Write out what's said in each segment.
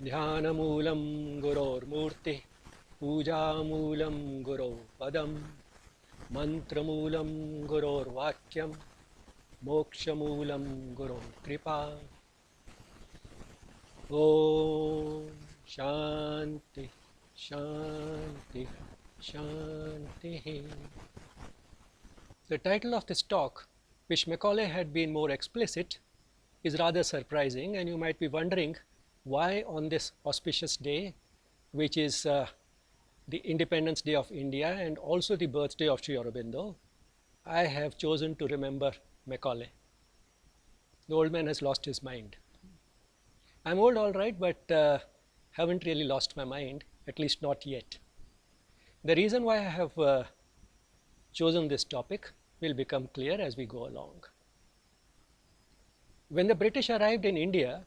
ध्यानमूलं गुरोर्मूर्तिः पूजामूलं गुरो पदं मन्त्रमूलं गुरोर्वाक्यं मोक्षमूलं गुरोः कृपा ॐ शान्ति शान्ति शान्तिः. The title of this talk, which Macaulay had been more explicit, is rather surprising, and you might be wondering why on this auspicious day, which is the Independence Day of India and also the birthday of Sri Aurobindo, I have chosen to remember Macaulay. The old man has lost his mind. I'm old, all right, but haven't really lost my mind, at least not yet. The reason why I have chosen this topic will become clear as we go along. When the British arrived in India,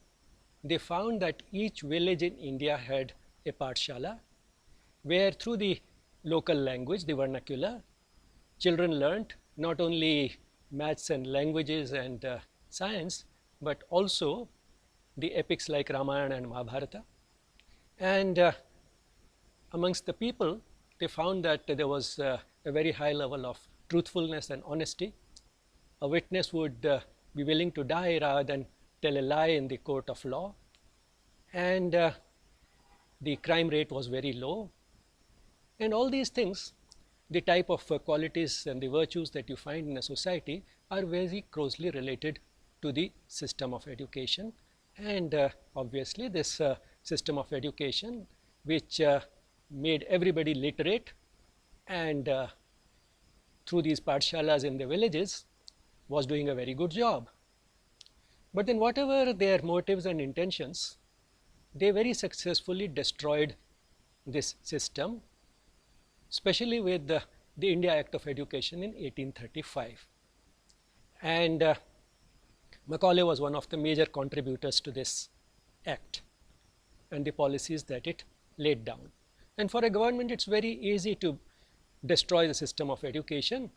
they found that each village in India had a Pathshala, where through the local language, the vernacular, children learnt not only maths and languages and science, but also the epics like Ramayana and Mahabharata. And amongst the people, they found that there was a very high level of truthfulness and honesty. A witness would be willing to die rather than tell a lie in the court of law. And the crime rate was very low. And all these things, the type of qualities and the virtues that you find in a society, are very closely related to the system of education. And obviously, this system of education, which made everybody literate, and through these pathshalas in the villages, was doing a very good job. But then, whatever their motives and intentions, they very successfully destroyed this system, especially with the India Act of Education in 1835. And Macaulay was one of the major contributors to this act and the policies that it laid down. And for a government, it's very easy to destroy the system of education.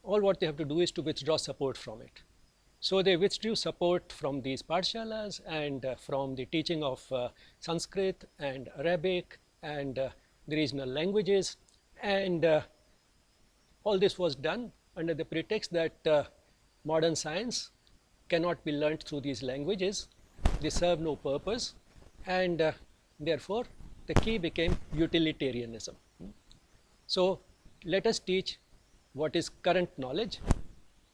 All what they have to do is to withdraw support from it. So they withdrew support from these pathshalas and from the teaching of Sanskrit and Arabic and the regional languages, and all this was done under the pretext that modern science cannot be learnt through these languages. They serve no purpose, and therefore the key became utilitarianism. So let us teach what is current knowledge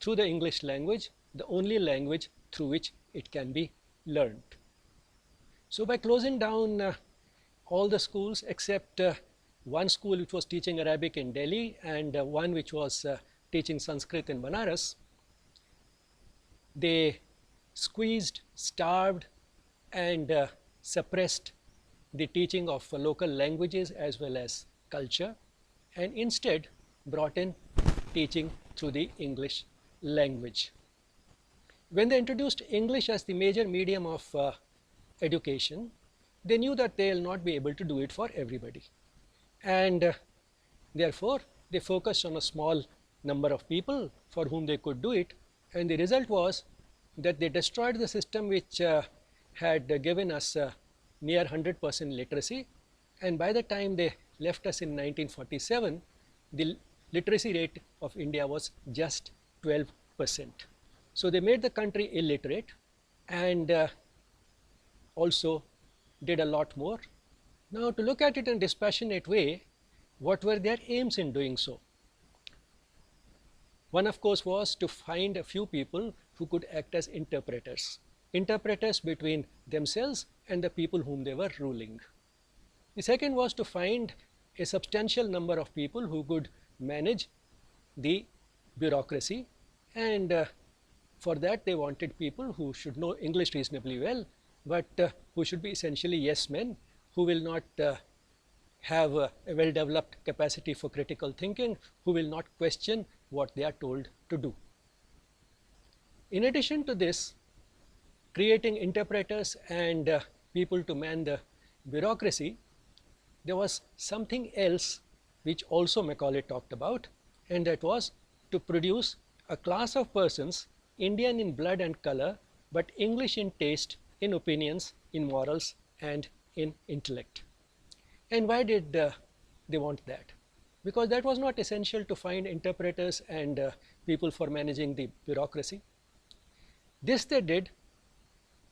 through the English language, the only language through which it can be learned. So by closing down all the schools except one school which was teaching Arabic in Delhi and one which was teaching Sanskrit in Banaras, they squeezed, starved, and suppressed the teaching of local languages as well as culture, and instead brought in teaching through the English language. When they introduced English as the major medium of education, they knew that they will not be able to do it for everybody. And therefore, they focused on a small number of people for whom they could do it. And the result was that they destroyed the system which had given us near 100% literacy. And by the time they left us in 1947, the literacy rate of India was just 12%. So they made the country illiterate and also did a lot more. Now, to look at it in a dispassionate way, what were their aims in doing so? One, of course, was to find a few people who could act as interpreters between themselves and the people whom they were ruling. The second was to find a substantial number of people who could manage the bureaucracy, and for that they wanted people who should know English reasonably well, but who should be essentially yes men, who will not have a well-developed capacity for critical thinking, who will not question what they are told to do. In addition to this, creating interpreters and people to man the bureaucracy, there was something else which also Macaulay talked about, and that was to produce a class of persons, Indian in blood and color, but English in taste, in opinions, in morals, and in intellect. And why did they want that? Because that was not essential to find interpreters and people for managing the bureaucracy. This they did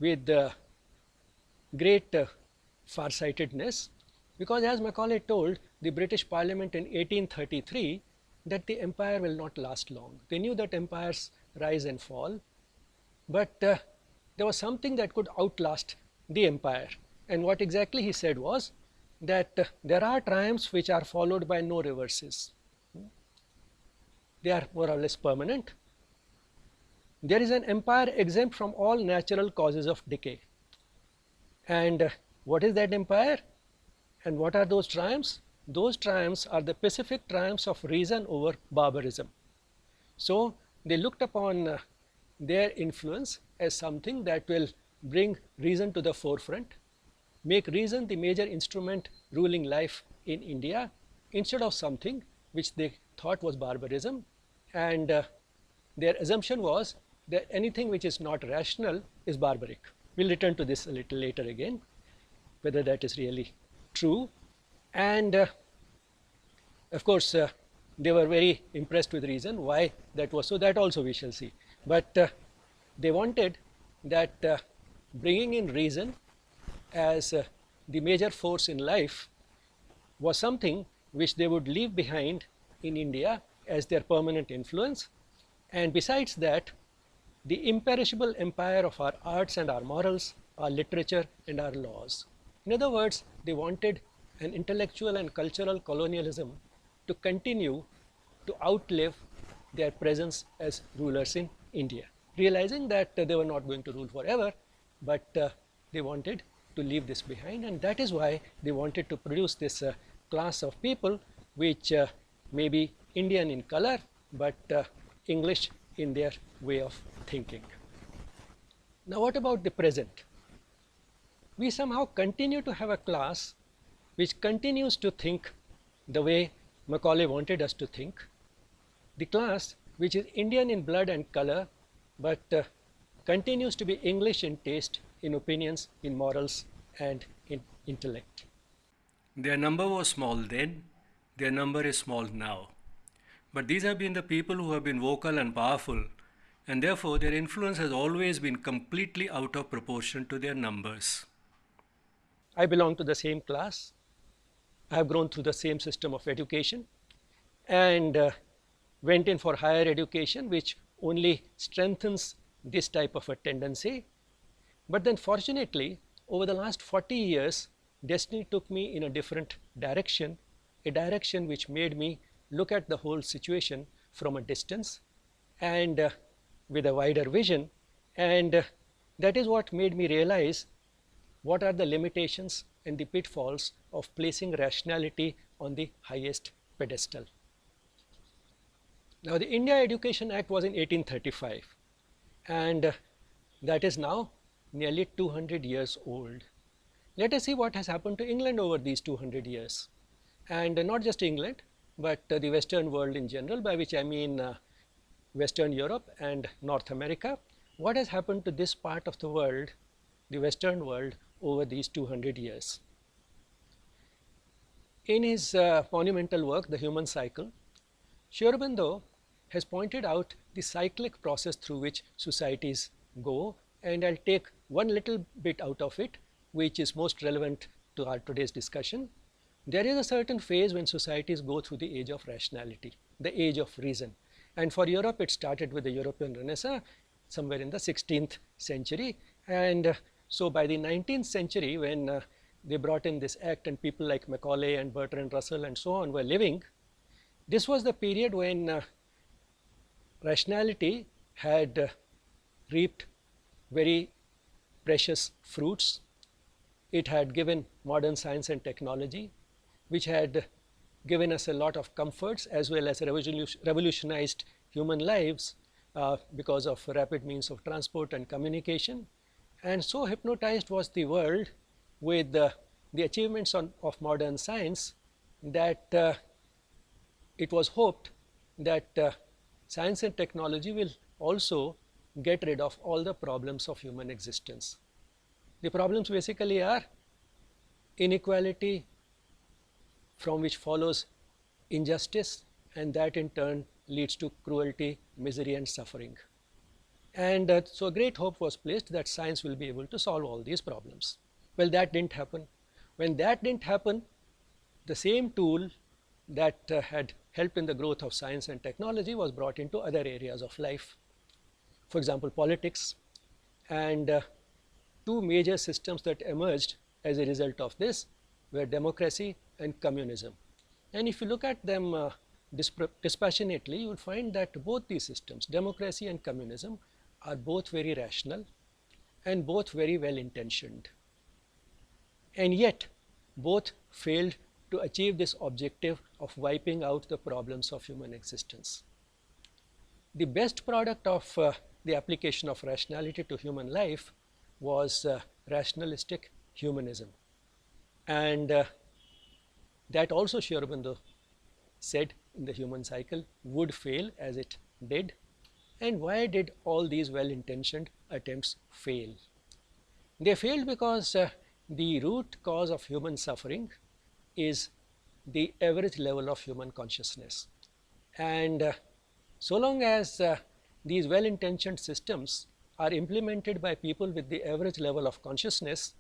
with great farsightedness, because as Macaulay told the British Parliament in 1833 that the empire will not last long. They knew that empires rise and fall, but there was something that could outlast the empire. And what exactly he said was that there are triumphs which are followed by no reverses. They are more or less permanent. There is an empire exempt from all natural causes of decay. And what is that empire? And what are those triumphs? Those triumphs are the pacific triumphs of reason over barbarism. So they looked upon their influence as something that will bring reason to the forefront, make reason the major instrument ruling life in India, instead of something which they thought was barbarism. And their assumption was that anything which is not rational is barbaric. We'll return to this a little later again, whether that is really true. And of course, they were very impressed with reason. Why that was so, that also we shall see. But they wanted that bringing in reason as the major force in life was something which they would leave behind in India as their permanent influence. And besides that, the imperishable empire of our arts and our morals, our literature and our laws. In other words, they wanted an intellectual and cultural colonialism to continue to outlive their presence as rulers in India, realizing that they were not going to rule forever, but they wanted to leave this behind. And that is why they wanted to produce this class of people which may be Indian in color, but English in their way of thinking. Now what about the present? We somehow continue to have a class which continues to think the way Macaulay wanted us to think. The class which is Indian in blood and color, but continues to be English in taste, in opinions, in morals and in intellect. Their number was small then, their number is small now. But these have been the people who have been vocal and powerful, and therefore their influence has always been completely out of proportion to their numbers. I belong to the same class. I have grown through the same system of education and went in for higher education, which only strengthens this type of a tendency. But then fortunately, over the last 40 years, destiny took me in a different direction, a direction which made me look at the whole situation from a distance and with a wider vision. And that is what made me realize what are the limitations and the pitfalls of placing rationality on the highest pedestal. Now the India Education Act was in 1835, and that is now nearly 200 years old. Let us see what has happened to England over these 200 years, and not just England, but the Western world in general, by which I mean Western Europe and North America. What has happened to this part of the world, the Western world, over these 200 years? In his monumental work, The Human Cycle, Sri Aurobindo has pointed out the cyclic process through which societies go, and I'll take one little bit out of it, which is most relevant to our today's discussion. There is a certain phase when societies go through the age of rationality, the age of reason. And for Europe, it started with the European Renaissance somewhere in the 16th century. And so by the 19th century, when they brought in this act and people like Macaulay and Bertrand Russell and so on were living, this was the period when rationality had reaped very precious fruits. It had given modern science and technology, which had given us a lot of comforts as well as revolutionized human lives because of rapid means of transport and communication. And so hypnotized was the world with the achievements of modern science that it was hoped that science and technology will also get rid of all the problems of human existence. The problems basically are inequality from which follows injustice, and that in turn leads to cruelty, misery and suffering. And so great hope was placed that science will be able to solve all these problems. Well, that didn't happen. When that didn't happen, the same tool that had helped in the growth of science and technology was brought into other areas of life. For example, politics. And two major systems that emerged as a result of this were democracy and communism. And if you look at them dispassionately, you will find that both these systems, democracy and communism, are both very rational and both very well intentioned. And yet, both failed to achieve this objective of wiping out the problems of human existence. The best product of the application of rationality to human life was rationalistic humanism. And that also Sri Aurobindo said in the human cycle would fail, as it did. And why did all these well-intentioned attempts fail? They failed because the root cause of human suffering is the average level of human consciousness. And so long as these well-intentioned systems are implemented by people with the average level of consciousness,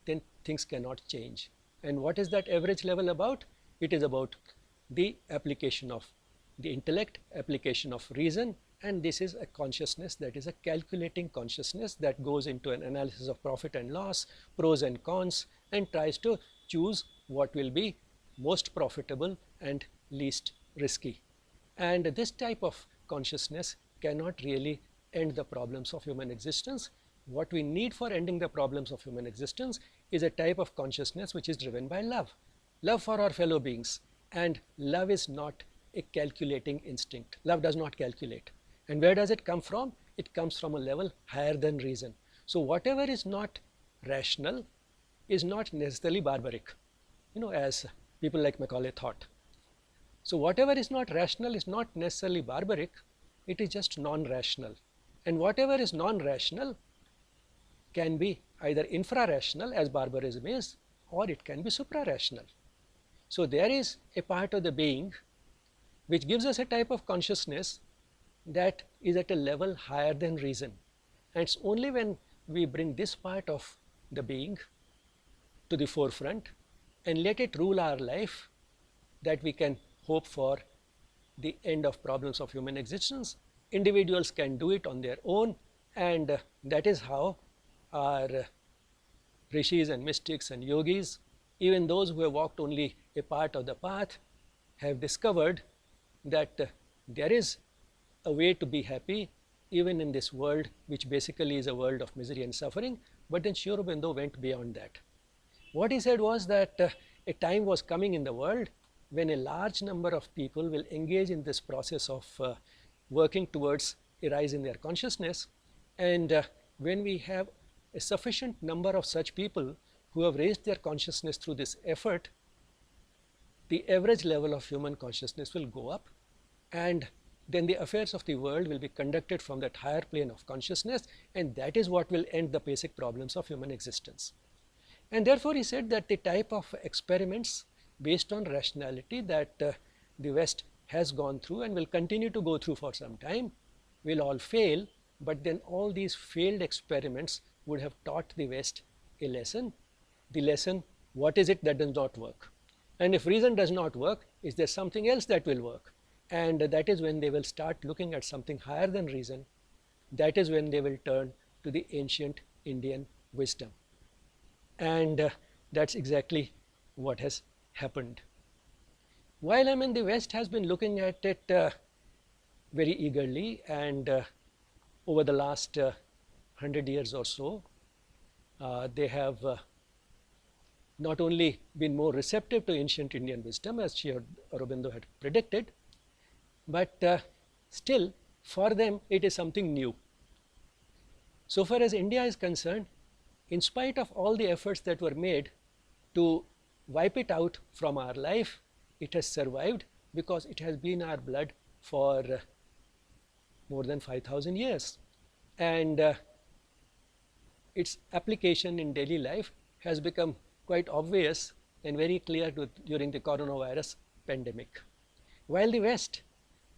then things cannot change. And what is that average level about? It is about the application of the intellect, application of reason, and this is a consciousness that is a calculating consciousness that goes into an analysis of profit and loss, pros and cons, and tries to choose what will be most profitable and least risky. And this type of consciousness cannot really end the problems of human existence. What we need for ending the problems of human existence is a type of consciousness which is driven by love, love for our fellow beings. And love is not a calculating instinct. Love does not calculate. And where does it come from? It comes from a level higher than reason. So whatever is not rational is not necessarily barbaric, as people like Macaulay thought. So whatever is not rational is not necessarily barbaric, it is just non-rational. And whatever is non-rational can be either infra-rational, as barbarism is, or it can be supra-rational. So there is a part of the being which gives us a type of consciousness that is at a level higher than reason. And it's only when we bring this part of the being to the forefront and let it rule our life that we can hope for the end of problems of human existence. Individuals can do it on their own, and that is how our rishis and mystics and yogis, even those who have walked only a part of the path, have discovered that there is a way to be happy even in this world, which basically is a world of misery and suffering. But then Sri Aurobindo went beyond that. What he said was that a time was coming in the world when a large number of people will engage in this process of working towards a rise in their consciousness. And when we have a sufficient number of such people who have raised their consciousness through this effort, the average level of human consciousness will go up, and then the affairs of the world will be conducted from that higher plane of consciousness, and that is what will end the basic problems of human existence. And therefore he said that the type of experiments based on rationality that the West has gone through and will continue to go through for some time will all fail, but then all these failed experiments would have taught the West a lesson. The lesson, what is it that does not work? And if reason does not work, is there something else that will work? And that is when they will start looking at something higher than reason. That is when they will turn to the ancient Indian wisdom. And that's exactly what has happened. While the West has been looking at it very eagerly, and over the last 100 years or so, they have not only been more receptive to ancient Indian wisdom, as Sri Aurobindo had predicted, but still for them it is something new. So far as India is concerned, in spite of all the efforts that were made to wipe it out from our life, it has survived because it has been our blood for more than 5,000 years. And its application in daily life has become quite obvious and very clear during the coronavirus pandemic. While the West,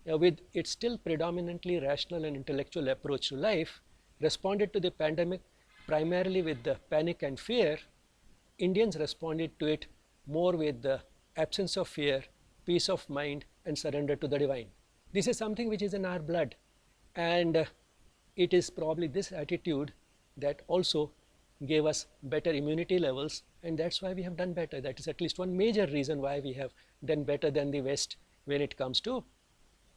with its still predominantly rational and intellectual approach to life, responded to the pandemic primarily with the panic and fear, Indians responded to it more with the absence of fear, peace of mind, and surrender to the divine. This is something which is in our blood, and it is probably this attitude that also gave us better immunity levels, and that's why we have done better. That is at least one major reason why we have done better than the West when it comes to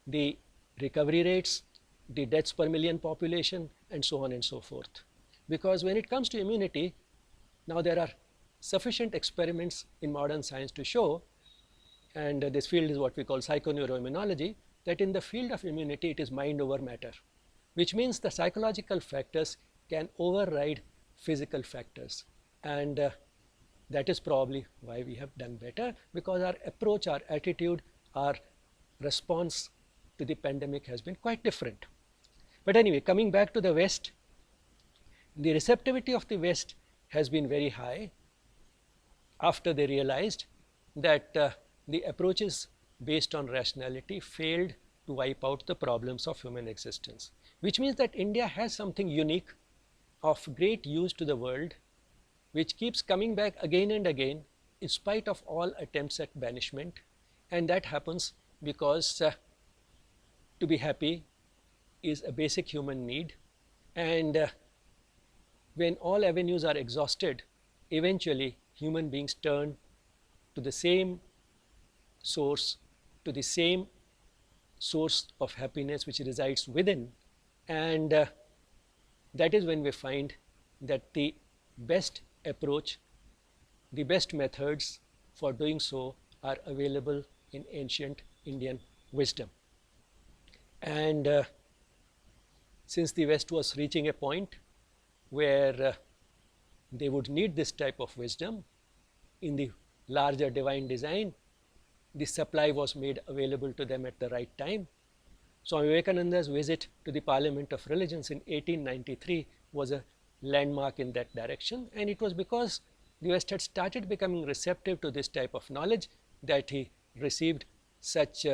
the recovery rates, the deaths per million population, and so on and so forth. Because when it comes to immunity, now there are sufficient experiments in modern science to show, and this field is what we call psychoneuroimmunology, that in the field of immunity it is mind over matter, which means the psychological factors can override physical factors, and that is probably why we have done better, because our approach, our attitude, our response to the pandemic has been quite different. But anyway, coming back to the West, the receptivity of the West has been very high after they realized that the approaches based on rationality failed to wipe out the problems of human existence, which means that India has something unique of great use to the world, which keeps coming back again and again in spite of all attempts at banishment, and that happens because to be happy is a basic human need, and when all avenues are exhausted, eventually human beings turn to the same source, of happiness which resides within, and that is when we find that the best approach, the best methods for doing so are available in ancient Indian wisdom. And since the West was reaching a point where they would need this type of wisdom in the larger divine design, the supply was made available to them at the right time. Swami Vivekananda's visit to the Parliament of Religions in 1893 was a landmark in that direction, and it was because the West had started becoming receptive to this type of knowledge that he received such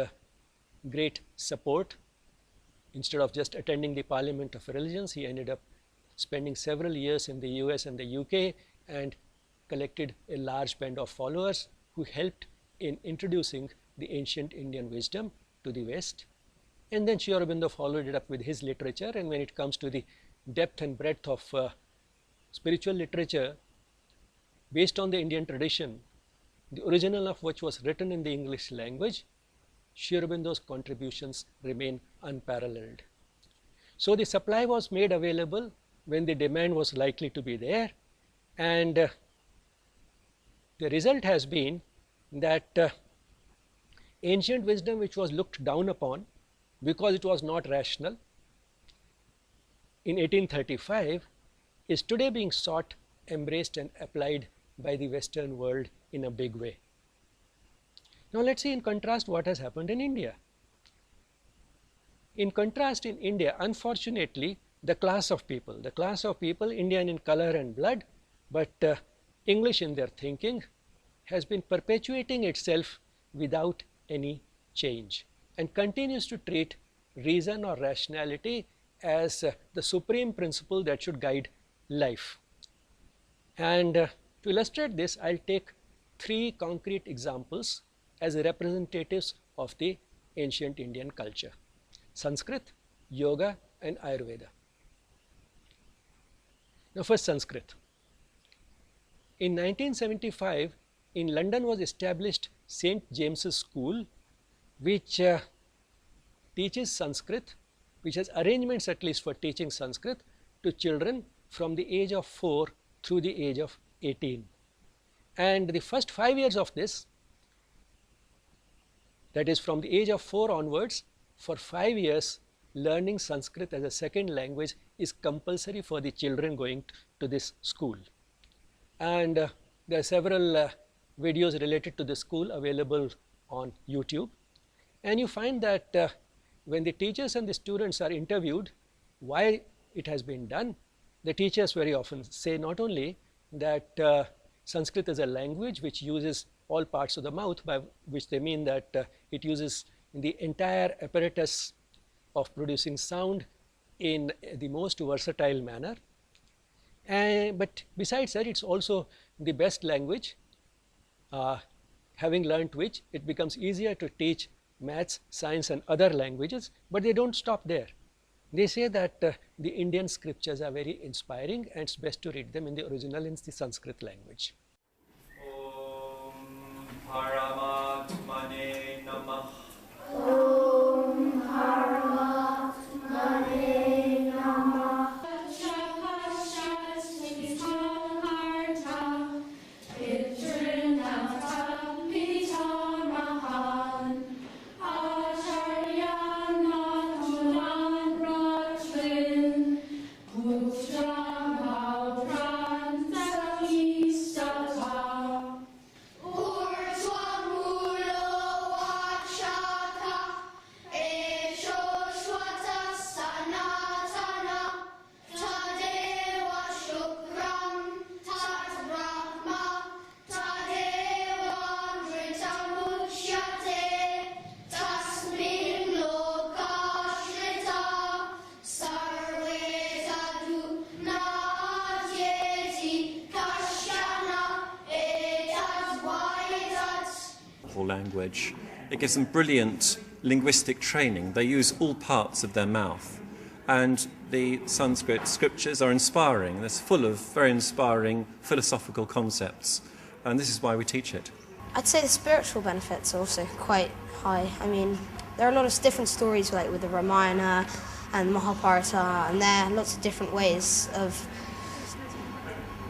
great support. Instead of just attending the Parliament of Religions, he ended up spending several years in the US and the UK and collected a large band of followers who helped in introducing the ancient Indian wisdom to the West. And then Sri Aurobindo followed it up with his literature, and when it comes to the depth and breadth of spiritual literature based on the Indian tradition, the original of which was written in the English language, Sri Aurobindo's contributions remain unparalleled. So the supply was made available when the demand was likely to be there, and the result has been that ancient wisdom, which was looked down upon because it was not rational in 1835, is today being sought, embraced, and applied by the Western world in a big way. Now let us see in contrast what has happened in India. In contrast, in India, unfortunately, the class of people, Indian in color and blood, but English in their thinking, has been perpetuating itself without any change and continues to treat reason or rationality as the supreme principle that should guide life. And to illustrate this, I will take 3 concrete examples as representatives of the ancient Indian culture: Sanskrit, Yoga, and Ayurveda. Now first, Sanskrit. In 1975, in London was established St. James's School, which teaches Sanskrit, which has arrangements at least for teaching Sanskrit to children from the age of 4 through the age of 18. And the first 5 years of this, that is from the age of 4 onwards, for 5 years learning Sanskrit as a second language is compulsory for the children going to this school. And there are several videos related to the school available on YouTube, and you find that when the teachers and the students are interviewed why it has been done, the teachers very often say not only that Sanskrit is a language which uses all parts of the mouth, by which they mean that it uses the entire apparatus of producing sound in the most versatile manner. But besides that, it's also the best language, having learnt which it becomes easier to teach maths, science and other languages, but they don't stop there. They say that the Indian scriptures are very inspiring and it's best to read them in the original, in the Sanskrit language. Om Paramatmane Namah. Om Paramatmane Namah. Language. It gives them brilliant linguistic training. They use all parts of their mouth, and the Sanskrit scriptures are inspiring. They're full of very inspiring philosophical concepts, and this is why we teach it. I'd say the spiritual benefits are also quite high. I mean, there are a lot of different stories, like with the Ramayana and Mahabharata, and there are lots of different ways of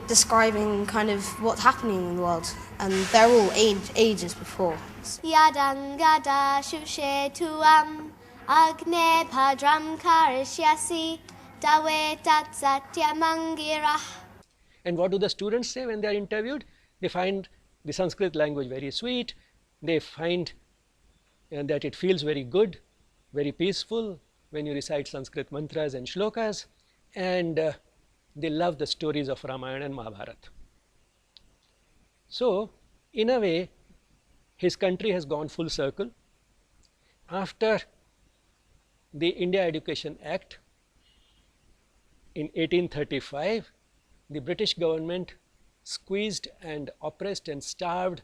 describing kind of what's happening in the world, and they're all ages before. Yadang gada shushe tuam agne padram karishyasi dawe tat satyamangira. And what do the students say when they are interviewed? They find the Sanskrit language very sweet. They find that it feels very good, very peaceful when you recite Sanskrit mantras and shlokas, and they love the stories of Ramayana and Mahabharata. So, in a way, his country has gone full circle. After the India Education Act in 1835, the British government squeezed and oppressed and starved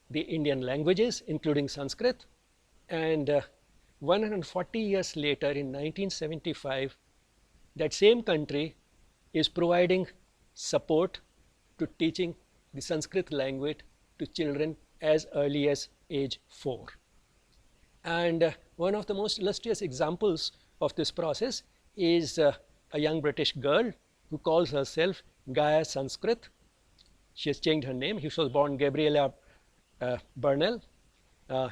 the Indian languages, including Sanskrit, and 140 years later, in 1975, that same country is providing support to teaching the Sanskrit language to children as early as age 4. And one of the most illustrious examples of this process is a young British girl who calls herself Gaia Sanskrit. She has changed her name. She was born Gabriella Burnell.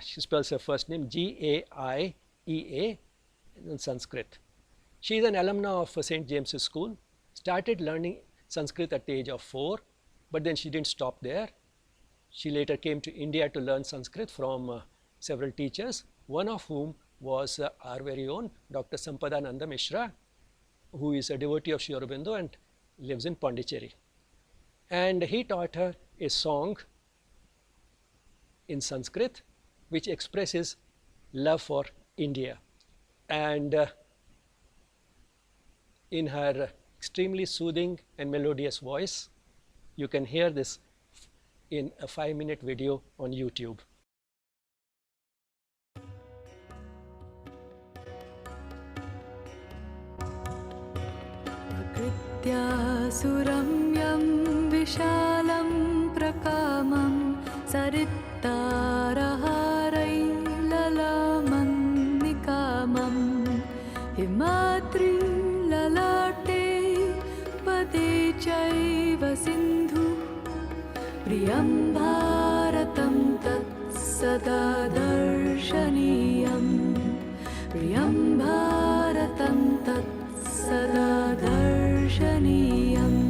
She spells her first name Gaia in Sanskrit. She is an alumna of St. James's School, started learning Sanskrit at the age of 4, but then she didn't stop there. She later came to India to learn Sanskrit from several teachers, one of whom was our very own Dr. Sampadananda Mishra, who is a devotee of Sri Aurobindo and lives in Pondicherry. And he taught her a song in Sanskrit which expresses love for India. And in her extremely soothing and melodious voice, you can hear this in a 5-minute video on YouTube. सुरम्यं विशालं प्रकामं सरित्तारहारैललामन्निकामं हिमाद्रिललाटे पदे चैव सिन्धु प्रियं भारतं तत् सदा दर्शनीयं प्रियं भारतं तत् सदा दर्शनीयम्.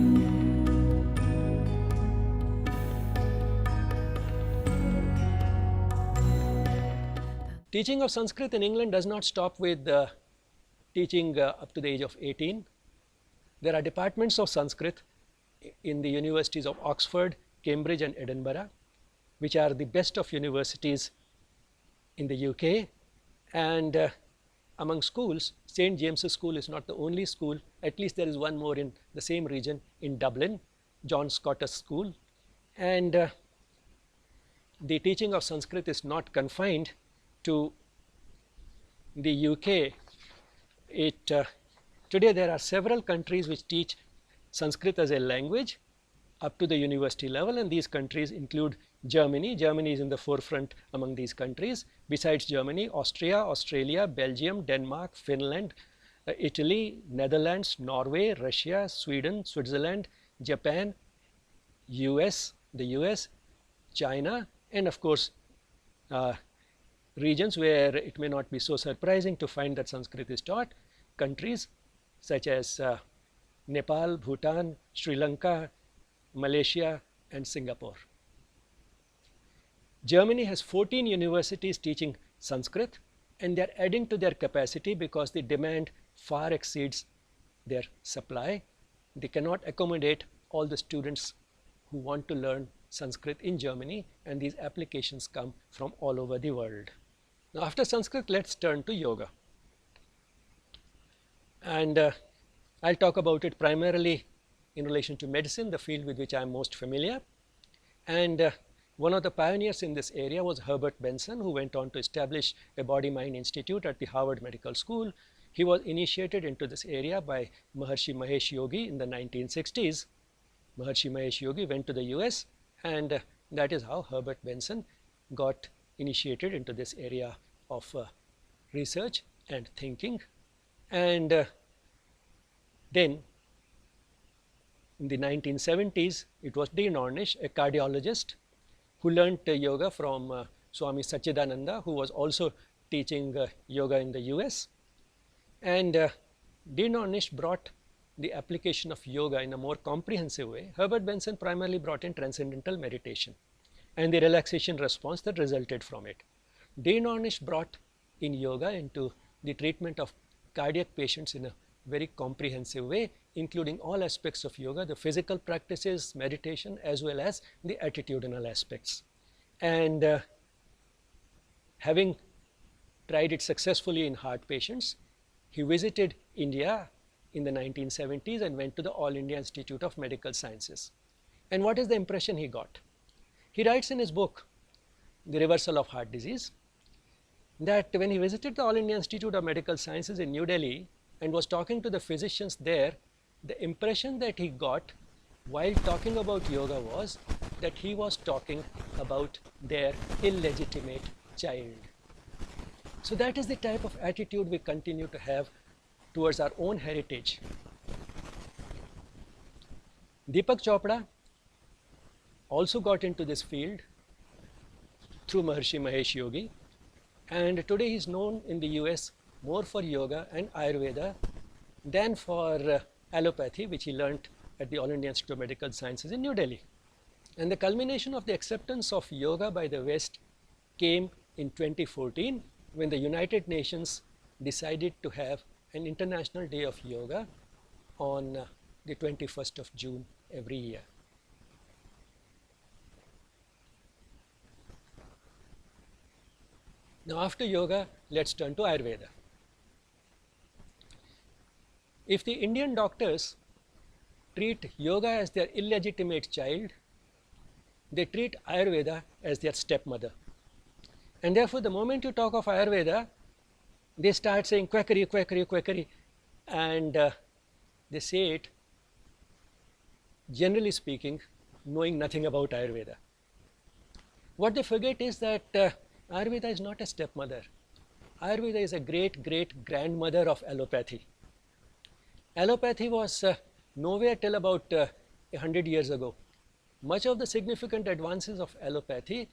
Teaching of Sanskrit in England does not stop with teaching up to the age of 18. There are departments of Sanskrit in the universities of Oxford, Cambridge and Edinburgh, which are the best of universities in the UK. And among schools, St. James's School is not the only school. At least there is one more in the same region in Dublin, John Scottus School. And the teaching of Sanskrit is not confined to the UK. Today there are several countries which teach Sanskrit as a language up to the university level, and these countries include Germany. Germany is in the forefront among these countries. Besides Germany, Austria, Australia, Belgium, Denmark, Finland, Italy, Netherlands, Norway, Russia, Sweden, Switzerland, Japan, the US, China, and of course regions where it may not be so surprising to find that Sanskrit is taught, countries such as Nepal, Bhutan, Sri Lanka, Malaysia and Singapore. Germany has 14 universities teaching Sanskrit, and they are adding to their capacity because the demand far exceeds their supply. They cannot accommodate all the students who want to learn Sanskrit in Germany, and these applications come from all over the world. Now, after Sanskrit, let's turn to yoga. And I'll talk about it primarily in relation to medicine, the field with which I am most familiar. And one of the pioneers in this area was Herbert Benson, who went on to establish a body-mind institute at the Harvard Medical School. He was initiated into this area by Maharishi Mahesh Yogi in the 1960s. Maharishi Mahesh Yogi went to the US, and that is how Herbert Benson got initiated into this area of research and thinking. And then in the 1970s, it was Dean Ornish, a cardiologist, who learned yoga from Swami Satchidananda, who was also teaching yoga in the US. And Dean Ornish brought the application of yoga in a more comprehensive way. Herbert Benson primarily brought in transcendental meditation and the relaxation response that resulted from it. Dean Ornish brought in yoga into the treatment of cardiac patients in a very comprehensive way, including all aspects of yoga, the physical practices, meditation, as well as the attitudinal aspects. And having tried it successfully in heart patients, he visited India in the 1970s and went to the All India Institute of Medical Sciences. And what is the impression he got? He writes in his book, The Reversal of Heart Disease, that when he visited the All India Institute of Medical Sciences in New Delhi and was talking to the physicians there, the impression that he got while talking about yoga was that he was talking about their illegitimate child. So that is the type of attitude we continue to have towards our own heritage. Deepak Chopra also got into this field through Maharishi Mahesh Yogi, and today he is known in the US more for yoga and Ayurveda than for allopathy, which he learnt at the All India Institute of Medical Sciences in New Delhi. And the culmination of the acceptance of yoga by the West came in 2014, when the United Nations decided to have an International Day of Yoga on the 21st of June every year. Now, after yoga, let's turn to Ayurveda. If the Indian doctors treat yoga as their illegitimate child, they treat Ayurveda as their stepmother. And therefore, the moment you talk of Ayurveda, they start saying quackery, quackery, quackery, and they say it, generally speaking, knowing nothing about Ayurveda. What they forget is that Ayurveda is not a stepmother. Ayurveda is a great-great-grandmother of allopathy. Allopathy was nowhere till about 100 years ago. Much of the significant advances of allopathy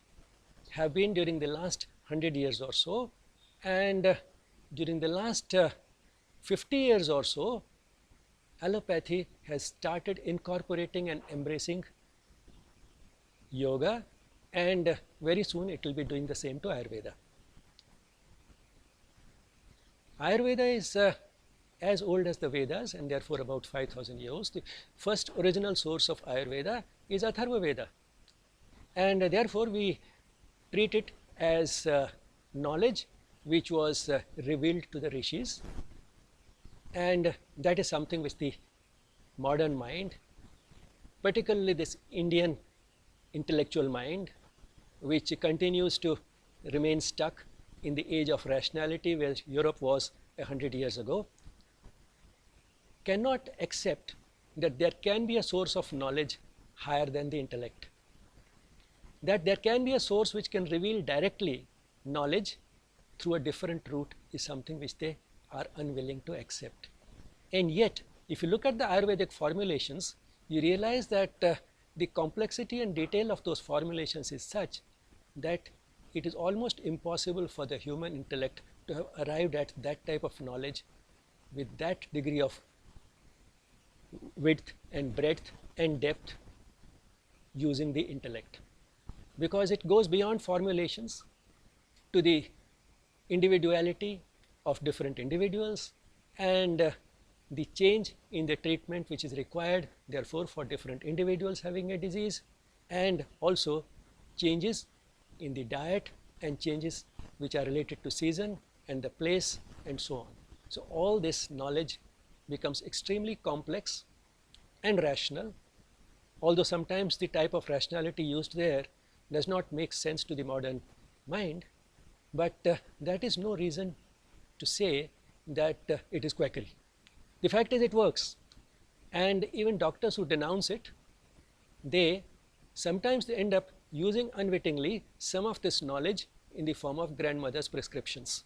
have been during the last 100 years or so, and during the last 50 years or so, allopathy has started incorporating and embracing yoga, and very soon it will be doing the same to Ayurveda. Ayurveda is a as old as the Vedas and therefore about 5,000 years. The first original source of Ayurveda is Atharva Veda, and therefore we treat it as knowledge which was revealed to the rishis, and that is something which the modern mind, particularly this Indian intellectual mind, which continues to remain stuck in the age of rationality where Europe was 100 years ago, cannot accept that there can be a source of knowledge higher than the intellect, that there can be a source which can reveal directly knowledge through a different route is something which they are unwilling to accept. And yet, if you look at the Ayurvedic formulations, you realize that the complexity and detail of those formulations is such that it is almost impossible for the human intellect to have arrived at that type of knowledge with that degree of width and breadth and depth using the intellect, because it goes beyond formulations to the individuality of different individuals and the change in the treatment which is required therefore for different individuals having a disease, and also changes in the diet and changes which are related to season and the place and so on. So all this knowledge becomes extremely complex and rational, although sometimes the type of rationality used there does not make sense to the modern mind, but that is no reason to say that it is quackery. The fact is it works, and even doctors who denounce it, they sometimes they end up using unwittingly some of this knowledge in the form of grandmother's prescriptions.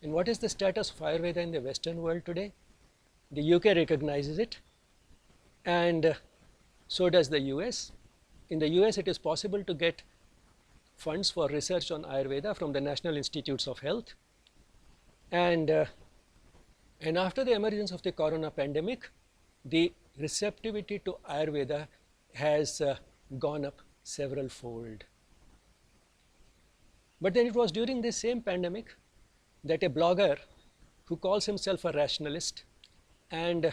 And what is the status of Ayurveda in the Western world today? The UK recognizes it, and so does the US. In the US, it is possible to get funds for research on Ayurveda from the National Institutes of Health, and after the emergence of the corona pandemic, the receptivity to Ayurveda has gone up several fold. But then it was during this same pandemic that a blogger who calls himself a rationalist and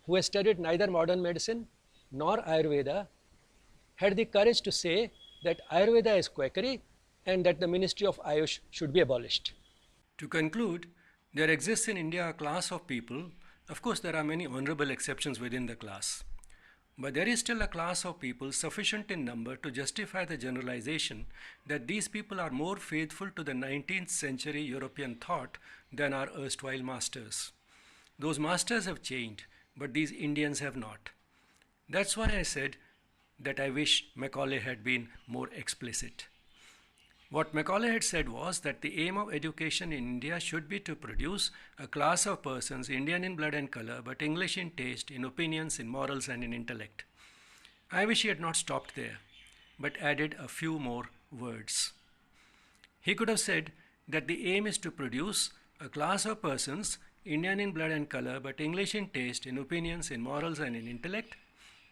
who has studied neither modern medicine nor Ayurveda had the courage to say that Ayurveda is quackery and that the Ministry of Ayush should be abolished. To conclude, there exists in India a class of people. Of course, there are many honorable exceptions within the class, but there is still a class of people sufficient in number to justify the generalization that these people are more faithful to the 19th century European thought than our erstwhile masters. Those masters have changed, but these Indians have not. That's why I said that I wish Macaulay had been more explicit. What Macaulay had said was that the aim of education in India should be to produce a class of persons Indian in blood and color, but English in taste, in opinions, in morals, and in intellect. I wish he had not stopped there, but added a few more words. He could have said that the aim is to produce a class of persons Indian in blood and color, but English in taste, in opinions, in morals, and in intellect,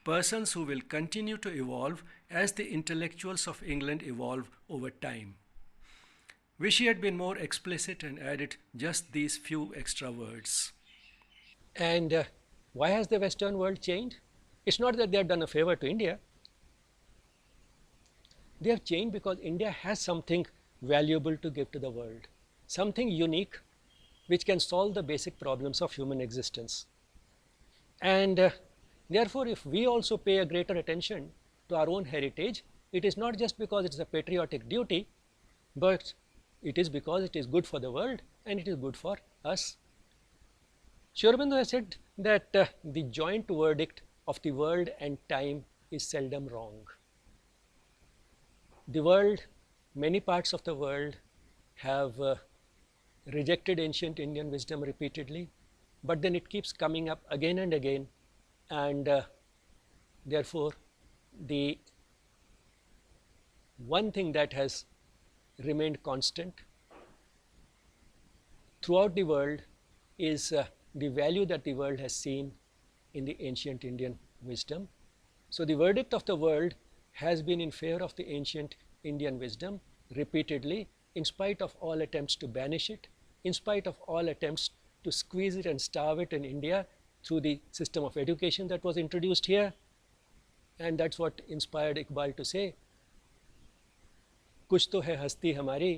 persons who will continue to evolve as the intellectuals of England evolve over time. Wish he had been more explicit and added just these few extra words. And why has the Western world changed? It's not that they have done a favor to India. They have changed because India has something valuable to give to the world, something unique which can solve the basic problems of human existence. And therefore, if we also pay a greater attention to our own heritage, it is not just because it is a patriotic duty, but it is because it is good for the world and it is good for us. Sri Aurobindo has said that the joint verdict of the world and time is seldom wrong. The world, many parts of the world have rejected ancient Indian wisdom repeatedly, but then it keeps coming up again and again, and therefore the one thing that has remained constant throughout the world is the value that the world has seen in the ancient Indian wisdom. So the verdict of the world has been in favor of the ancient Indian wisdom repeatedly, in spite of all attempts to banish it, in spite of all attempts to squeeze it and starve it in India through the system of education that was introduced here. And that's what inspired Iqbal to say, कुछ तो है हस्ती हमारी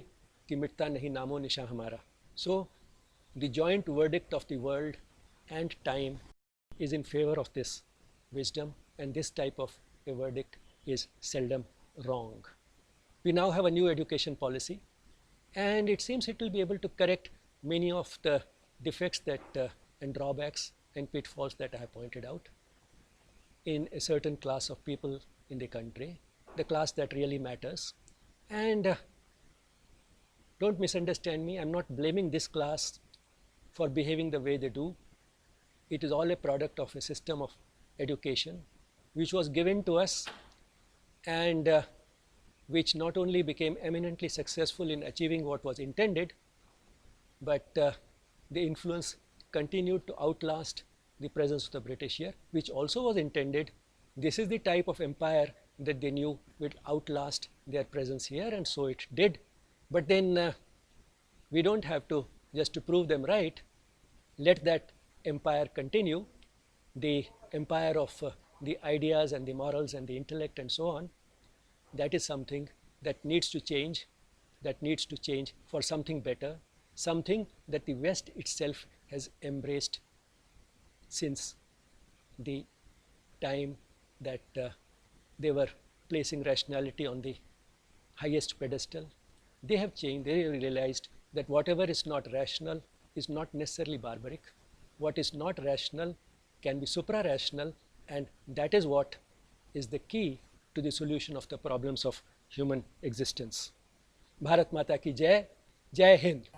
कि मिटता नहीं नामो निशा हमारा. So the joint verdict of the world and time is in favor of this wisdom, and this type of a verdict is seldom wrong. We now have a new education policy, and it seems it will be able to correct many of the defects that and drawbacks and pitfalls that I have pointed out in a certain class of people in the country, the class that really matters. And don't misunderstand me, I'm not blaming this class for behaving the way they do. It is all a product of a system of education which was given to us, and which not only became eminently successful in achieving what was intended, but the influence continued to outlast the presence of the British here, which also was intended. This is the type of empire that they knew would outlast their presence here, and so it did. But then we don't have to, just to prove them right, let that empire continue, the empire of the ideas and the morals and the intellect and so on. That is something that needs to change, for something better, something that the West itself has embraced since the time that they were placing rationality on the highest pedestal. They have changed, they realized that whatever is not rational is not necessarily barbaric. What is not rational can be supra-rational, and that is what is the key to the solution of the problems of human existence. Bharat Mata ki Jai, Jai Hind.